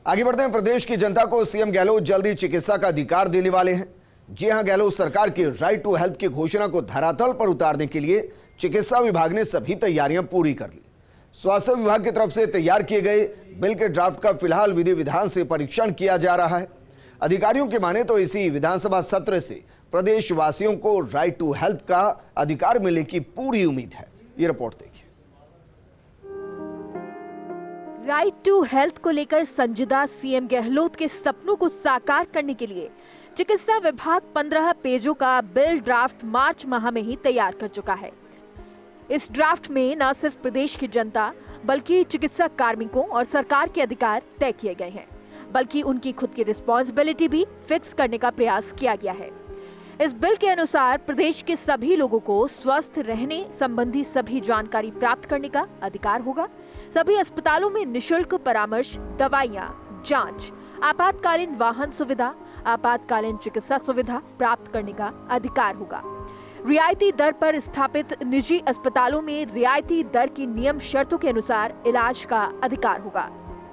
आगे बढ़ते हैं। प्रदेश की जनता को सीएम गहलोत जल्दी चिकित्सा का अधिकार देने वाले हैं। जी हां, गहलोत सरकार की राइट टू हेल्थ की घोषणा को धरातल पर उतारने के लिए चिकित्सा विभाग ने सभी तैयारियां पूरी कर ली। स्वास्थ्य विभाग की तरफ से तैयार किए गए बिल के ड्राफ्ट का फिलहाल विधि विधान से परीक्षण किया जा रहा है। अधिकारियों की माने तो इसी विधानसभा सत्र से प्रदेश वासियों को राइट टू हेल्थ का अधिकार मिलने की पूरी उम्मीद है। ये रिपोर्ट देखिए। राइट टू हेल्थ को लेकर संजीदा सीएम गहलोत के सपनों को साकार करने के लिए चिकित्सा विभाग 15 पेजों का बिल ड्राफ्ट मार्च माह में ही तैयार कर चुका है। इस ड्राफ्ट में न सिर्फ प्रदेश की जनता बल्कि चिकित्सा कार्मिकों और सरकार के अधिकार तय किए गए हैं, बल्कि उनकी खुद की रिस्पॉन्सिबिलिटी भी फिक्स करने का प्रयास किया गया है। इस बिल के अनुसार प्रदेश के सभी लोगों को स्वस्थ रहने संबंधी सभी जानकारी प्राप्त करने का अधिकार होगा। सभी अस्पतालों में निशुल्क परामर्श, दवाइयां, जांच, आपातकालीन वाहन सुविधा, आपातकालीन चिकित्सा सुविधा प्राप्त करने का अधिकार होगा। रियायती दर पर स्थापित निजी अस्पतालों में रियायती दर की नियम शर्तों के अनुसार इलाज का अधिकार होगा।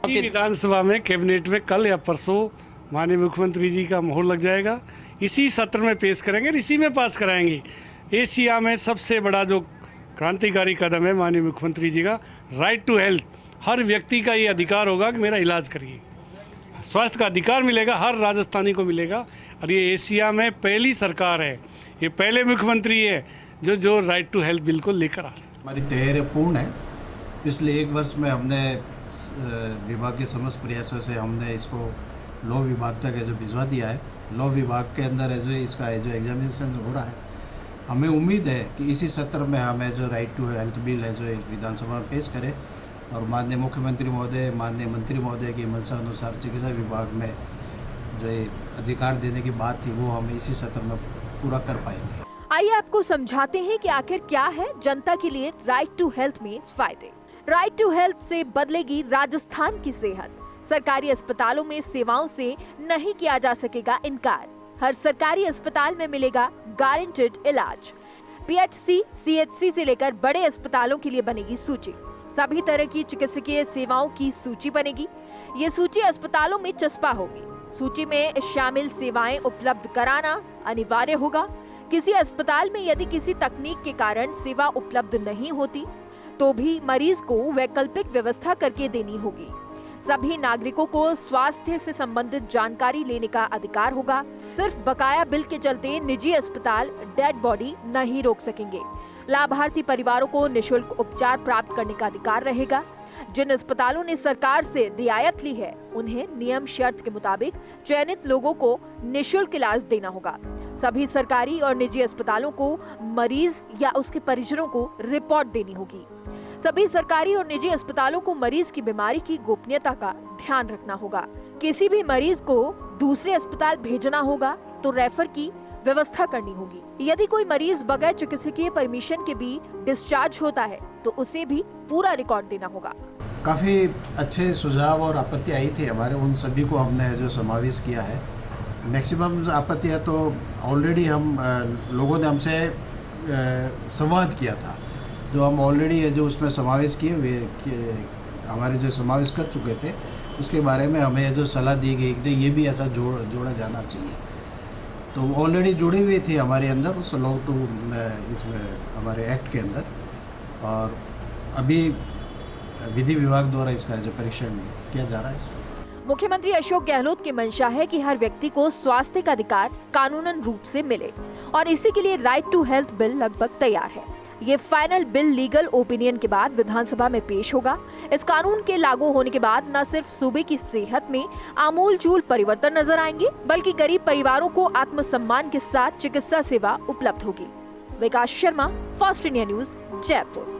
विधानसभा में कैबिनेट में कल या परसों माननीय मुख्यमंत्री जी का मोहर लग जाएगा। इसी सत्र में पेश करेंगे, इसी में पास कराएंगे। एशिया में सबसे बड़ा जो क्रांतिकारी कदम है माननीय मुख्यमंत्री जी का, राइट टू हेल्थ। हर व्यक्ति का ये अधिकार होगा कि मेरा इलाज करिए। स्वास्थ्य का अधिकार मिलेगा, हर राजस्थानी को मिलेगा। और ये एशिया में पहली सरकार है, ये पहले मुख्यमंत्री है जो राइट टू हेल्थ बिल को लेकर आ रहे हैं। हमारी तैयारी पूर्ण है। पिछले 1 वर्ष में हमने विभाग के समस्त प्रयासों से हमने इसको लॉ विभाग तक जो भिजवा दिया है। लॉ विभाग के अंदर जो इसका जो एग्जामिनेशन हो रहा है, हमें उम्मीद है कि इसी सत्र में हमें जो राइट टू हेल्थ बिल है जो विधानसभा में पेश करें और माननीय मुख्यमंत्री महोदय, माननीय मंत्री महोदय की मंशा अनुसार चिकित्सा विभाग में जो अधिकार देने की बात थी वो हम इसी सत्र में पूरा कर पाएंगे। आइए आपको समझाते हैं कि आखिर क्या है जनता के लिए राइट टू हेल्थ में फायदे। राइट टू हेल्थ से बदलेगी राजस्थान की सेहत। सरकारी अस्पतालों में सेवाओं से नहीं किया जा सकेगा इनकार। हर सरकारी अस्पताल में मिलेगा गारंटेड इलाज। पीएचसी, सीएचसी से लेकर बड़े अस्पतालों के लिए बनेगी सूची। सभी तरह की चिकित्सकीय सेवाओं की सूची बनेगी। ये सूची अस्पतालों में चस्पा होगी। सूची में शामिल सेवाएं उपलब्ध कराना अनिवार्य होगा। किसी अस्पताल में यदि किसी तकनीक के कारण सेवा उपलब्ध नहीं होती तो भी मरीज को वैकल्पिक व्यवस्था करके देनी होगी। सभी नागरिकों को स्वास्थ्य से संबंधित जानकारी लेने का अधिकार होगा। सिर्फ बकाया बिल के चलते निजी अस्पताल डेड बॉडी नहीं रोक सकेंगे। लाभार्थी परिवारों को निशुल्क उपचार प्राप्त करने का अधिकार रहेगा। जिन अस्पतालों ने सरकार से रियायत ली है उन्हें नियम शर्त के मुताबिक चयनित लोगों को निशुल्क इलाज देना होगा। सभी सरकारी और निजी अस्पतालों को मरीज या उसके परिजनों को रिपोर्ट देनी होगी। सभी सरकारी और निजी अस्पतालों को मरीज की बीमारी की गोपनीयता का ध्यान रखना होगा। किसी भी मरीज को दूसरे अस्पताल भेजना होगा तो रेफर की व्यवस्था करनी होगी। यदि कोई मरीज बगैर चिकित्सकीय परमिशन के भी डिस्चार्ज होता है तो उसे भी पूरा रिकॉर्ड देना होगा। काफ़ी अच्छे सुझाव और आपत्ति आई थी हमारे, उन सभी को हमने जो समावेश किया है। मैक्सिमम आपत्तियाँ तो ऑलरेडी हम लोगों ने हमसे संवाद किया था, जो हम ऑलरेडी जो उसमें समावेश किए हुए हमारे जो समावेश कर चुके थे उसके बारे में हमें जो सलाह दी गई कि ये भी ऐसा जोड़ा जाना चाहिए। तो ऑलरेडी जुड़े हुए थे हमारे अंदर उस लॉ टू इसमें हमारे एक्ट के अंदर, और अभी विधि विभाग द्वारा इसका जो परीक्षण किया जा रहा है। मुख्यमंत्री अशोक गहलोत की मंशा है कि हर व्यक्ति को स्वास्थ्य का अधिकार कानूनन रूप से मिले और इसी के लिए राइट टू हेल्थ बिल लगभग तैयार है। ये फाइनल बिल लीगल ओपिनियन के बाद विधानसभा में पेश होगा। इस कानून के लागू होने के बाद न सिर्फ सूबे की सेहत में आमूलचूल परिवर्तन नजर आएंगे बल्कि गरीब परिवारों को आत्मसम्मान के साथ चिकित्सा सेवा उपलब्ध होगी। Vikas Sharma, fast India news, Jaipur.